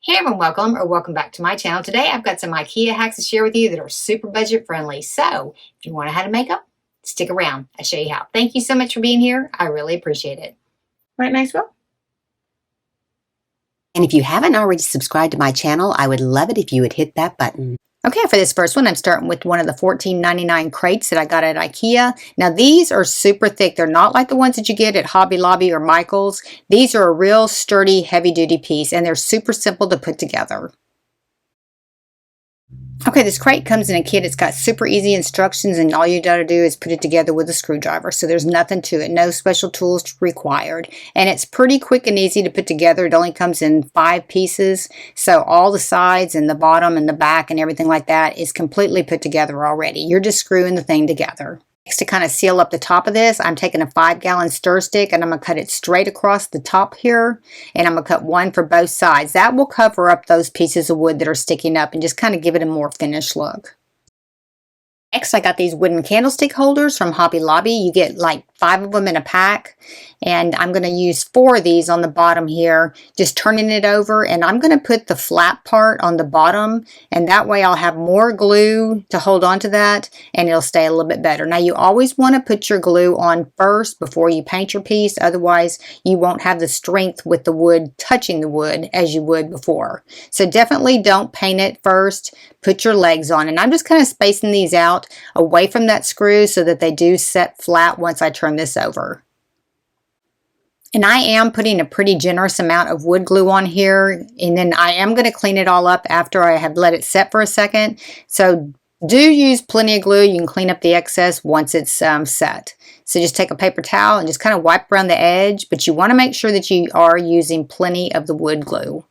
Hey everyone, welcome back to my channel. Today I've got some IKEA hacks to share with you that are super budget friendly. So if you want to know how to make them, stick around. I'll show you how. Thank you so much for being here. I really appreciate it. Right, Maxwell? And if you haven't already subscribed to my channel, I would love it if you would hit that button. Okay, for this first one, I'm starting with one of the $14.99 crates that I got at IKEA. Now these are super thick. They're not like the ones that you get at Hobby Lobby or Michael's. These are a real sturdy, heavy duty piece and they're super simple to put together. Okay, this crate comes in a kit. It's got super easy instructions and all you gotta do is put it together with a screwdriver. So there's nothing to it, no special tools required. And it's pretty quick and easy to put together. It only comes in 5 pieces. So all the sides and the bottom and the back and everything like that is completely put together already. You're just screwing the thing together. Next, to kind of seal up the top of this, I'm taking a 5-gallon stir stick and I'm going to cut it straight across the top here, and I'm going to cut one for both sides. That will cover up those pieces of wood that are sticking up and just kind of give it a more finished look. Next, I got these wooden candlestick holders from Hobby Lobby. You get like 5 of them in a pack, and I'm going to use 4 of these on the bottom here, just turning it over, and I'm going to put the flat part on the bottom, and that way I'll have more glue to hold on to that and it'll stay a little bit better. Now you always want to put your glue on first before you paint your piece, otherwise you won't have the strength with the wood touching the wood as you would before. So definitely don't paint it first, put your legs on, and I'm just kind of spacing these out away from that screw so that they do set flat once I turn this over. And I am putting a pretty generous amount of wood glue on here, and then I am going to clean it all up after I have let it set for a second. So do use plenty of glue. You can clean up the excess once it's set. So just take a paper towel and just kind of wipe around the edge, but you want to make sure that you are using plenty of the wood glue.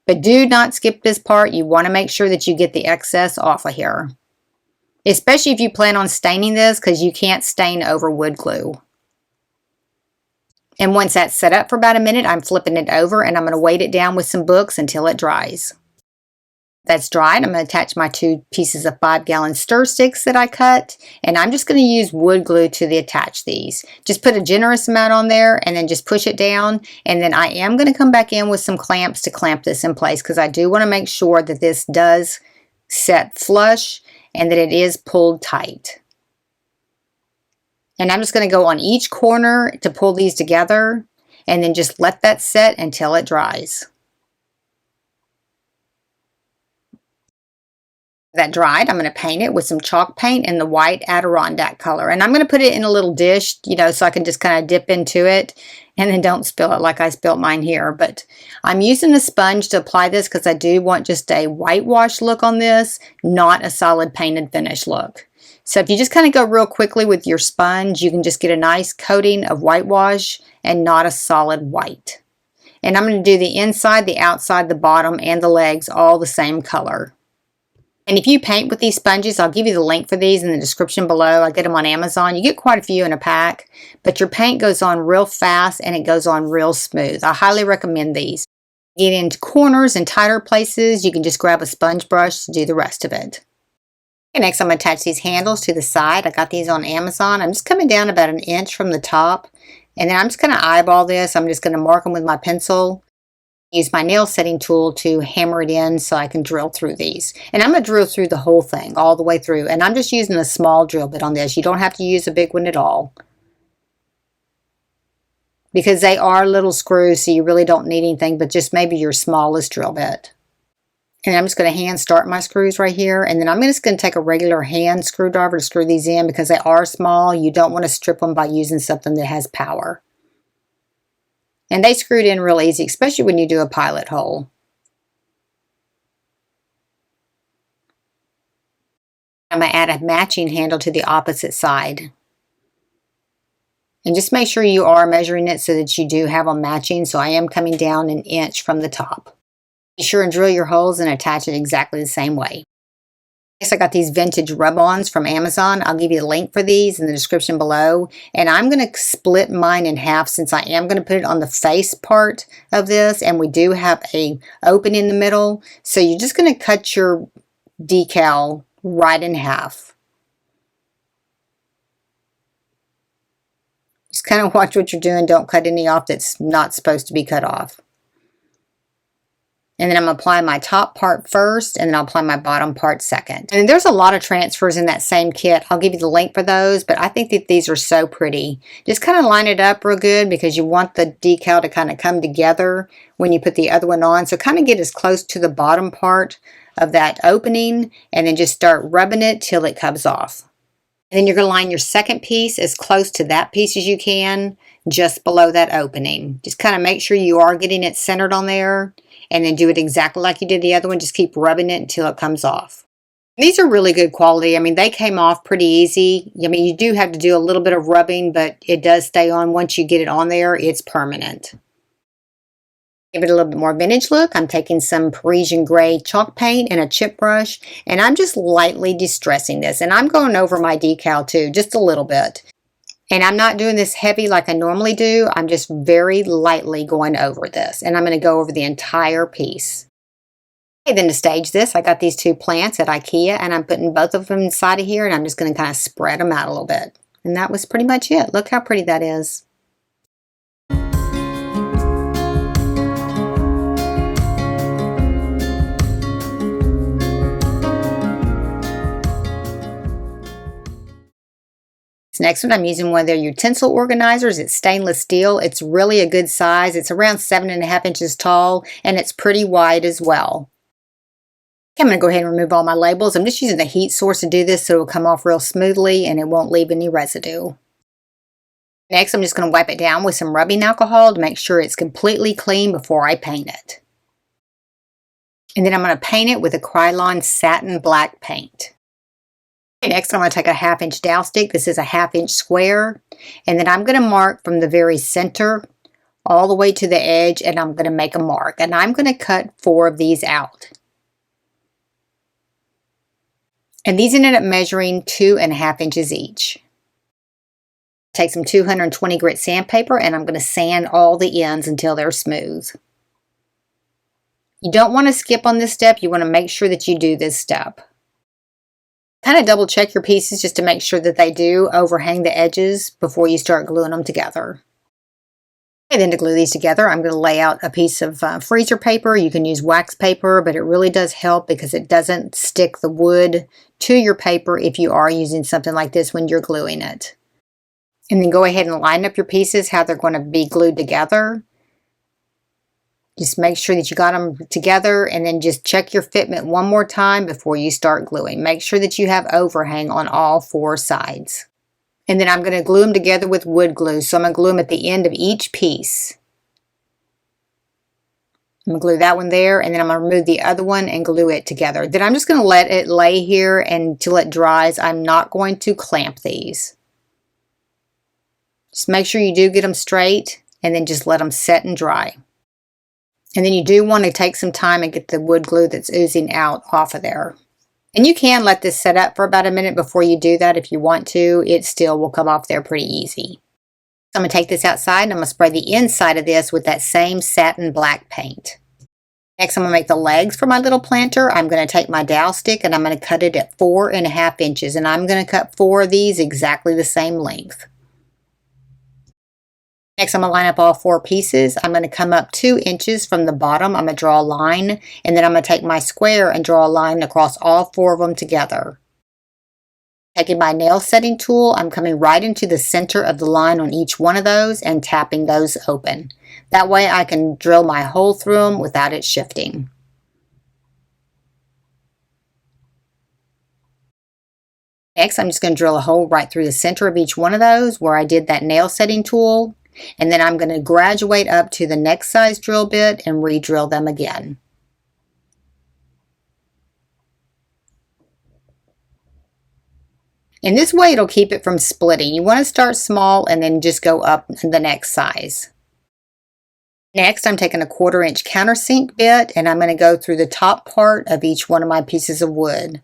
But do not skip this part. You want to make sure that you get the excess off of here, especially if you plan on staining this, because you can't stain over wood glue. And once that's set up for about a minute, I'm flipping it over and I'm going to weight it down with some books until it dries. That's dried. I'm going to attach my 2 pieces of 5-gallon stir sticks that I cut, and I'm just going to use wood glue to attach these. Just put a generous amount on there and then just push it down, and then I am going to come back in with some clamps to clamp this in place, because I do want to make sure that this does set flush and that it is pulled tight. And I'm just going to go on each corner to pull these together and then just let that set until it dries. That dried, I'm going to paint it with some chalk paint in the white Adirondack color. And I'm going to put it in a little dish, you know, so I can just kind of dip into it and then don't spill it like I spilled mine here. But I'm using a sponge to apply this because I do want just a whitewash look on this, not a solid painted finish look. So if you just kind of go real quickly with your sponge, you can just get a nice coating of whitewash and not a solid white. And I'm going to do the inside, the outside, the bottom, and the legs all the same color. And if you paint with these sponges, I'll give you the link for these in the description below. I get them on Amazon. You get quite a few in a pack, but your paint goes on real fast and it goes on real smooth. I highly recommend these. Get into corners and tighter places, you can just grab a sponge brush to do the rest of it. Okay, next I'm going to attach these handles to the side. I got these on Amazon. I'm just coming down about 1 inch from the top, and then I'm just going to eyeball this. I'm just going to mark them with my pencil. Use my nail setting tool to hammer it in so I can drill through these. And I'm going to drill through the whole thing, all the way through. And I'm just using a small drill bit on this. You don't have to use a big one at all, because they are little screws, so you really don't need anything but just maybe your smallest drill bit. And I'm just going to hand start my screws right here. And then I'm just going to take a regular hand screwdriver to screw these in, because they are small. You don't want to strip them by using something that has power. And they screwed in real easy, especially when you do a pilot hole. I'm going to add a matching handle to the opposite side. And just make sure you are measuring it so that you do have them matching. So I am coming down 1 inch from the top. Be sure and drill your holes and attach it exactly the same way. Next, I got these vintage rub-ons from Amazon. I'll give you the link for these in the description below. And I'm going to split mine in half, since I am going to put it on the face part of this. And we do have an open in the middle. So you're just going to cut your decal right in half. Just kind of watch what you're doing. Don't cut any off that's not supposed to be cut off. And then I'm going to apply my top part first, and then I'll apply my bottom part second. And there's a lot of transfers in that same kit. I'll give you the link for those, but I think that these are so pretty. Just kind of line it up real good because you want the decal to kind of come together when you put the other one on. So kind of get as close to the bottom part of that opening, and then just start rubbing it till it comes off. And then you're going to line your second piece as close to that piece as you can, just below that opening. Just kind of make sure you are getting it centered on there. And then do it exactly like you did the other one. Just keep rubbing it until it comes off. These are really good quality. I mean, they came off pretty easy. I mean, you do have to do a little bit of rubbing, but it does stay on. Once you get it on there, it's permanent. Give it a little bit more vintage look. I'm taking some Parisian gray chalk paint and a chip brush, and I'm just lightly distressing this. And I'm going over my decal too, just a little bit. And I'm not doing this heavy like I normally do. I'm just very lightly going over this. And I'm going to go over the entire piece. Okay, then to stage this, I got these two plants at IKEA, and I'm putting both of them inside of here, and I'm just going to kind of spread them out a little bit. And that was pretty much it. Look how pretty that is. Next one, I'm using one of their utensil organizers. It's stainless steel. It's really a good size. It's around 7.5 inches tall, and it's pretty wide as well. Okay, I'm going to go ahead and remove all my labels. I'm just using the heat source to do this so it'll come off real smoothly and it won't leave any residue. Next, I'm just going to wipe it down with some rubbing alcohol to make sure it's completely clean before I paint it. And then I'm going to paint it with a Krylon satin black paint. Next, I'm going to take a 1/2 inch dowel stick. This is a 1/2 inch square. And then I'm going to mark from the very center all the way to the edge, and I'm going to make a mark. And I'm going to cut 4 of these out. And these ended up measuring 2.5 inches each. Take some 220 grit sandpaper, and I'm going to sand all the ends until they're smooth. You don't want to skip on this step. You want to make sure that you do this step. Kind of double check your pieces just to make sure that they do overhang the edges before you start gluing them together. And then to glue these together, I'm going to lay out a piece of freezer paper. You can use wax paper, but it really does help because it doesn't stick the wood to your paper if you are using something like this when you're gluing it. And then go ahead and line up your pieces how they're going to be glued together. Just make sure that you got them together, and then just check your fitment one more time before you start gluing. Make sure that you have overhang on all 4 sides. And then I'm going to glue them together with wood glue. So I'm going to glue them at the end of each piece. I'm going to glue that one there, and then I'm going to remove the other one and glue it together. Then I'm just going to let it lay here until it dries. I'm not going to clamp these. Just make sure you do get them straight, and then just let them set and dry. And then you do want to take some time and get the wood glue that's oozing out off of there. And you can let this set up for about a minute before you do that if you want to. It still will come off there pretty easy. So I'm going to take this outside, and I'm going to spray the inside of this with that same satin black paint. Next, I'm going to make the legs for my little planter. I'm going to take my dowel stick, and I'm going to cut it at 4.5 inches. And I'm going to cut 4 of these exactly the same length. Next, I'm going to line up all 4 pieces. I'm going to come up 2 inches from the bottom. I'm going to draw a line, and then I'm going to take my square and draw a line across all 4 of them together. Taking my nail setting tool, I'm coming right into the center of the line on each one of those and tapping those open. That way I can drill my hole through them without it shifting. Next, I'm just going to drill a hole right through the center of each one of those where I did that nail setting tool. And then I'm going to graduate up to the next size drill bit and re-drill them again. In this way, it'll keep it from splitting. You want to start small and then just go up to the next size. Next, I'm taking a 1/4 inch countersink bit, and I'm going to go through the top part of each one of my pieces of wood.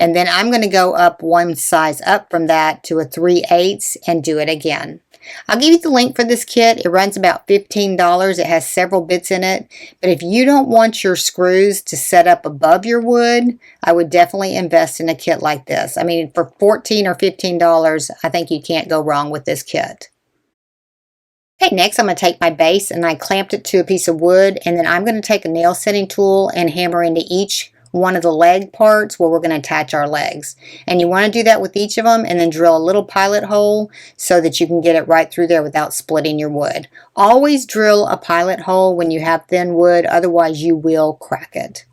And then I'm going to go up one size up from that to a 3/8 and do it again. I'll give you the link for this kit. It runs about $15. It has several bits in it. But if you don't want your screws to set up above your wood, I would definitely invest in a kit like this. I mean, for $14 or $15, I think you can't go wrong with this kit. Okay, next I'm going to take my base and I clamped it to a piece of wood, and then I'm going to take a nail setting tool and hammer into each one of the leg parts where we're going to attach our legs. And you want to do that with each of them, and then drill a little pilot hole so that you can get it right through there without splitting your wood. Always drill a pilot hole when you have thin wood, otherwise you will crack it.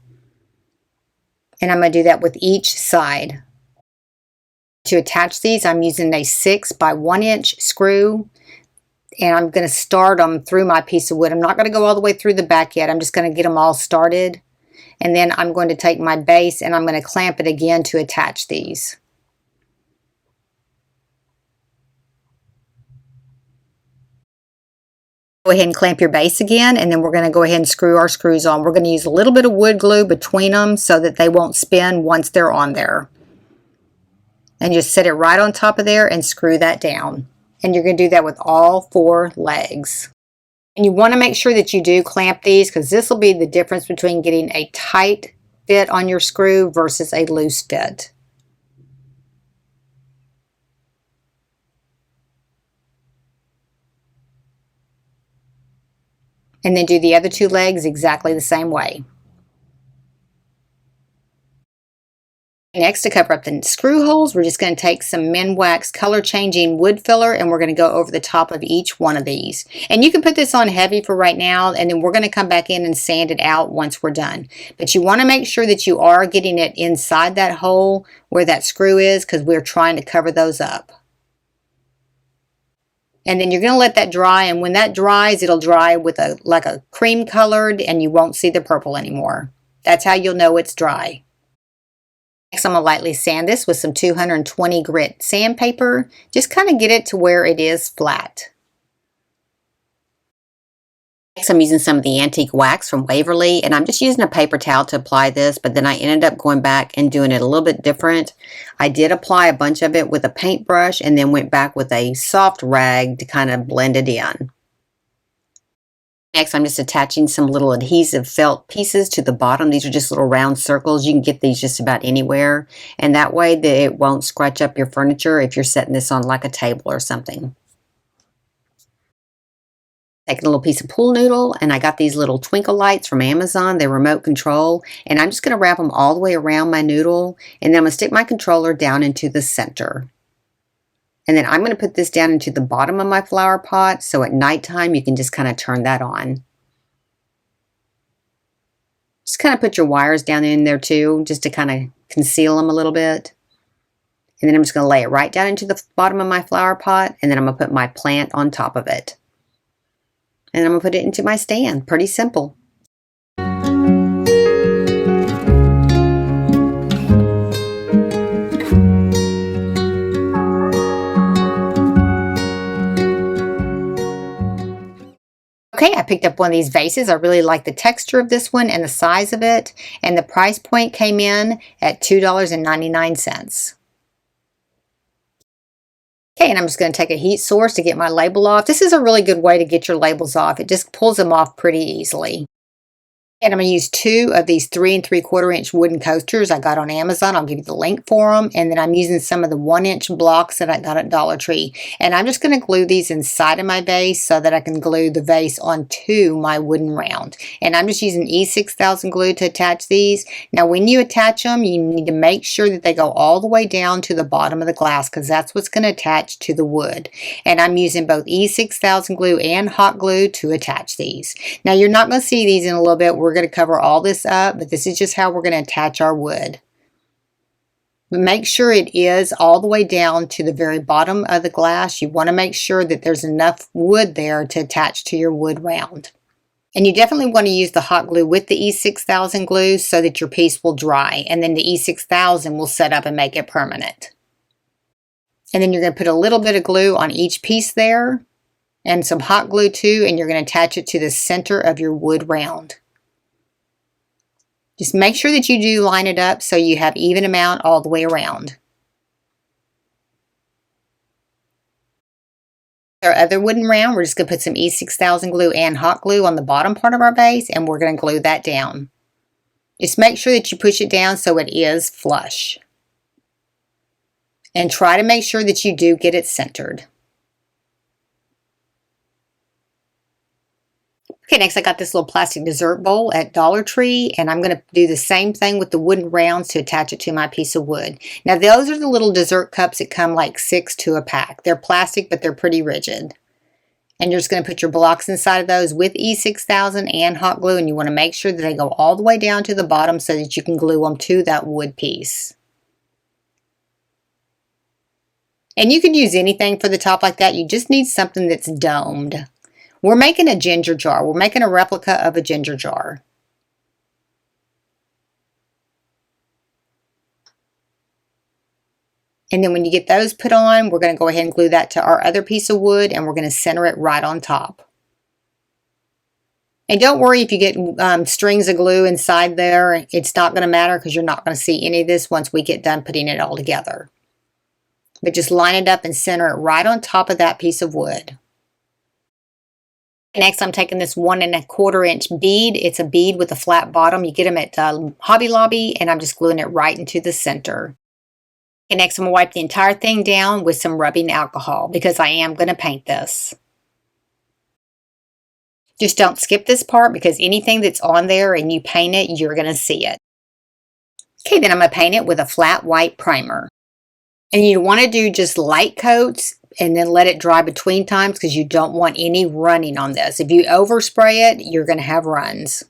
And I'm going to do that with each side. To attach these, I'm using a 6 by 1 inch screw, and I'm going to start them through my piece of wood. I'm not going to go all the way through the back yet. I'm just going to get them all started. And then I'm going to take my base and I'm going to clamp it again to attach these. Go ahead and clamp your base again, and then we're going to go ahead and screw our screws on. We're going to use a little bit of wood glue between them so that they won't spin once they're on there. And just set it right on top of there and screw that down. And you're going to do that with all 4 legs. And you want to make sure that you do clamp these, because this will be the difference between getting a tight fit on your screw versus a loose fit. And then do the other 2 legs exactly the same way. Next, to cover up the screw holes, we're just going to take some Minwax color changing wood filler, and we're going to go over the top of each one of these. And you can put this on heavy for right now, and then we're going to come back in and sand it out once we're done. But you want to make sure that you are getting it inside that hole where that screw is, because we're trying to cover those up. And then you're going to let that dry, and when that dries, it'll dry with like a cream colored, and you won't see the purple anymore. That's how you'll know it's dry. Next, I'm going to lightly sand this with some 220 grit sandpaper. Just kind of get it to where it is flat. Next, I'm using some of the antique wax from Waverly, and I'm just using a paper towel to apply this, but then I ended up going back and doing it a little bit different. I did apply a bunch of it with a paintbrush and then went back with a soft rag to kind of blend it in. Next, I'm just attaching some little adhesive felt pieces to the bottom. These are just little round circles. You can get these just about anywhere, and that way it won't scratch up your furniture if you're setting this on like a table or something. Take a little piece of pool noodle, and I got these little twinkle lights from Amazon. They're remote control, and I'm just going to wrap them all the way around my noodle, and then I'm going to stick my controller down into the center. And then I'm going to put this down into the bottom of my flower pot, so at nighttime you can just kind of turn that on. Just kind of put your wires down in there too, just to kind of conceal them a little bit. And then I'm just going to lay it right down into the bottom of my flower pot, and then I'm going to put my plant on top of it. And I'm going to put it into my stand. Pretty simple. Okay, I picked up one of these vases. I really like the texture of this one and the size of it. And the price point came in at $2.99. Okay, and I'm just going to take a heat source to get my label off. This is a really good way to get your labels off. It just pulls them off pretty easily. And I'm going to use 2 of these 3 3/4 inch wooden coasters I got on Amazon. I'll give you the link for them. And then I'm using some of the 1 inch blocks that I got at Dollar Tree. And I'm just going to glue these inside of my vase so that I can glue the vase onto my wooden round. And I'm just using E6000 glue to attach these. Now when you attach them, you need to make sure that they go all the way down to the bottom of the glass, because that's what's going to attach to the wood. And I'm using both E6000 glue and hot glue to attach these. Now you're not going to see these in a little bit. We're going to cover all this up, but this is just how we're going to attach our wood. But make sure it is all the way down to the very bottom of the glass. You want to make sure that there's enough wood there to attach to your wood round. And you definitely want to use the hot glue with the E6000 glue so that your piece will dry, and then the E6000 will set up and make it permanent. And then you're going to put a little bit of glue on each piece there, and some hot glue too, and you're going to attach it to the center of your wood round. Just make sure that you do line it up so you have even amount all the way around. Our other wooden round, we're just going to put some E6000 glue and hot glue on the bottom part of our base, and we're going to glue that down. Just make sure that you push it down so it is flush. And try to make sure that you do get it centered. Okay, next I got this little plastic dessert bowl at Dollar Tree, and I'm going to do the same thing with the wooden rounds to attach it to my piece of wood. Now those are the little dessert cups that come like 6 to a pack. They're plastic, but they're pretty rigid. And you're just going to put your blocks inside of those with E6000 and hot glue, and you want to make sure that they go all the way down to the bottom so that you can glue them to that wood piece. And you can use anything for the top like that. You just need something that's domed. We're making a ginger jar. We're making a replica of a ginger jar. And then when you get those put on, we're going to go ahead and glue that to our other piece of wood, and we're going to center it right on top. And don't worry if you get strings of glue inside there. It's not going to matter because you're not going to see any of this once we get done putting it all together. But just line it up and center it right on top of that piece of wood. Next, I'm taking this 1 1/4 inch bead. It's a bead with a flat bottom. You get them at Hobby Lobby, and I'm just gluing it right into the center. And next, I'm going to wipe the entire thing down with some rubbing alcohol because I am going to paint this. Just don't skip this part because anything that's on there and you paint it, you're going to see it. Okay, then I'm going to paint it with a flat white primer. And you want to do just light coats and then let it dry between times because you don't want any running on this. If you overspray it, you're going to have runs.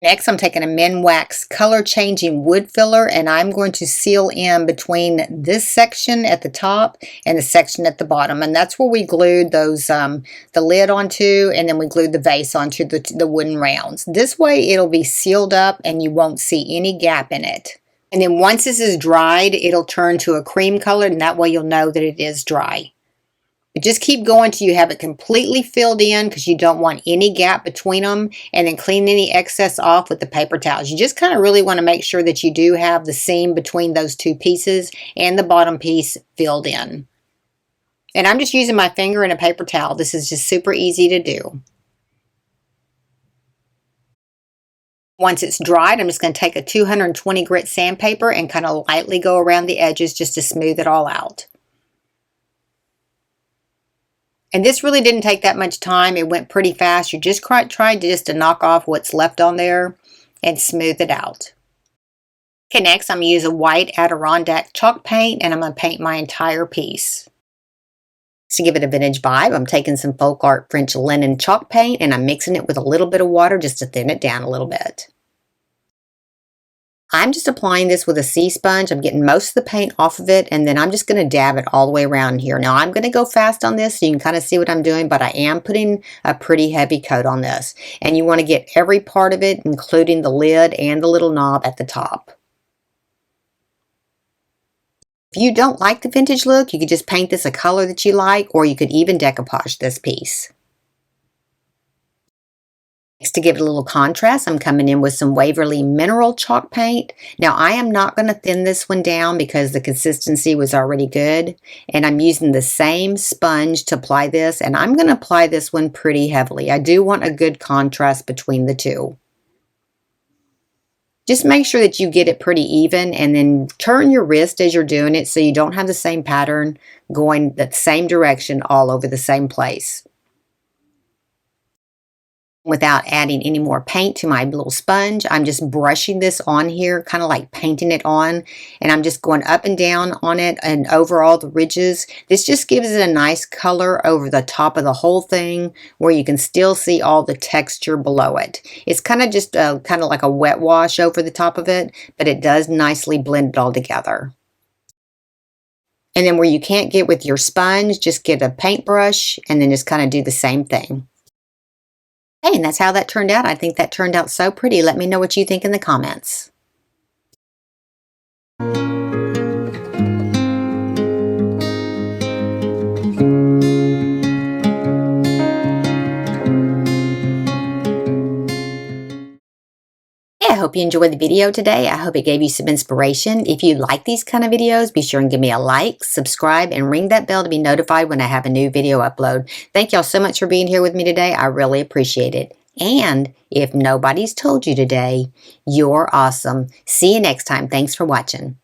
Next, I'm taking a Minwax color changing wood filler, and I'm going to seal in between this section at the top and the section at the bottom. And that's where we glued those the lid onto, and then we glued the vase onto the wooden rounds. This way it'll be sealed up and you won't see any gap in it. And then once this is dried, it'll turn to a cream color, and that way you'll know that it is dry. But just keep going till you have it completely filled in because you don't want any gap between them, and then clean any excess off with the paper towels. You just kind of really want to make sure that you do have the seam between those two pieces and the bottom piece filled in. And I'm just using my finger and a paper towel. This is just super easy to do. Once it's dried, I'm just going to take a 220 grit sandpaper and kind of lightly go around the edges just to smooth it all out. And this really didn't take that much time. It went pretty fast. You just tried just to knock off what's left on there and smooth it out. Okay, next I'm going to use a white Adirondack chalk paint, and I'm going to paint my entire piece. To give it a vintage vibe, I'm taking some folk art French linen chalk paint, and I'm mixing it with a little bit of water just to thin it down a little bit. I'm just applying this with a sea sponge. I'm getting most of the paint off of it, and then I'm just going to dab it all the way around here. Now, I'm going to go fast on this so you can kind of see what I'm doing, but I am putting a pretty heavy coat on this. And you want to get every part of it, including the lid and the little knob at the top. If you don't like the vintage look, you could just paint this a color that you like, or you could even decoupage this piece. Next, to give it a little contrast, I'm coming in with some Waverly Mineral Chalk Paint. Now, I am not going to thin this one down because the consistency was already good. And I'm using the same sponge to apply this, and I'm going to apply this one pretty heavily. I do want a good contrast between the two. Just make sure that you get it pretty even, and then turn your wrist as you're doing it so you don't have the same pattern going the same direction all over the same place. Without adding any more paint to my little sponge, I'm just brushing this on here, kind of like painting it on, and I'm just going up and down on it and over all the ridges. This just gives it a nice color over the top of the whole thing where you can still see all the texture below it. It's kind of just kind of like a wet wash over the top of it, but it does nicely blend it all together. And then where you can't get with your sponge, just get a paintbrush and then just kind of do the same thing. Hey, and that's how that turned out. I think that turned out so pretty. Let me know what you think in the comments. I hope you enjoyed the video today. I hope it gave you some inspiration. If you like these kind of videos, be sure and give me a like, subscribe, and ring that bell to be notified when I have a new video upload. Thank y'all so much for being here with me today. I really appreciate it. And if nobody's told you today, you're awesome. See you next time. Thanks for watching.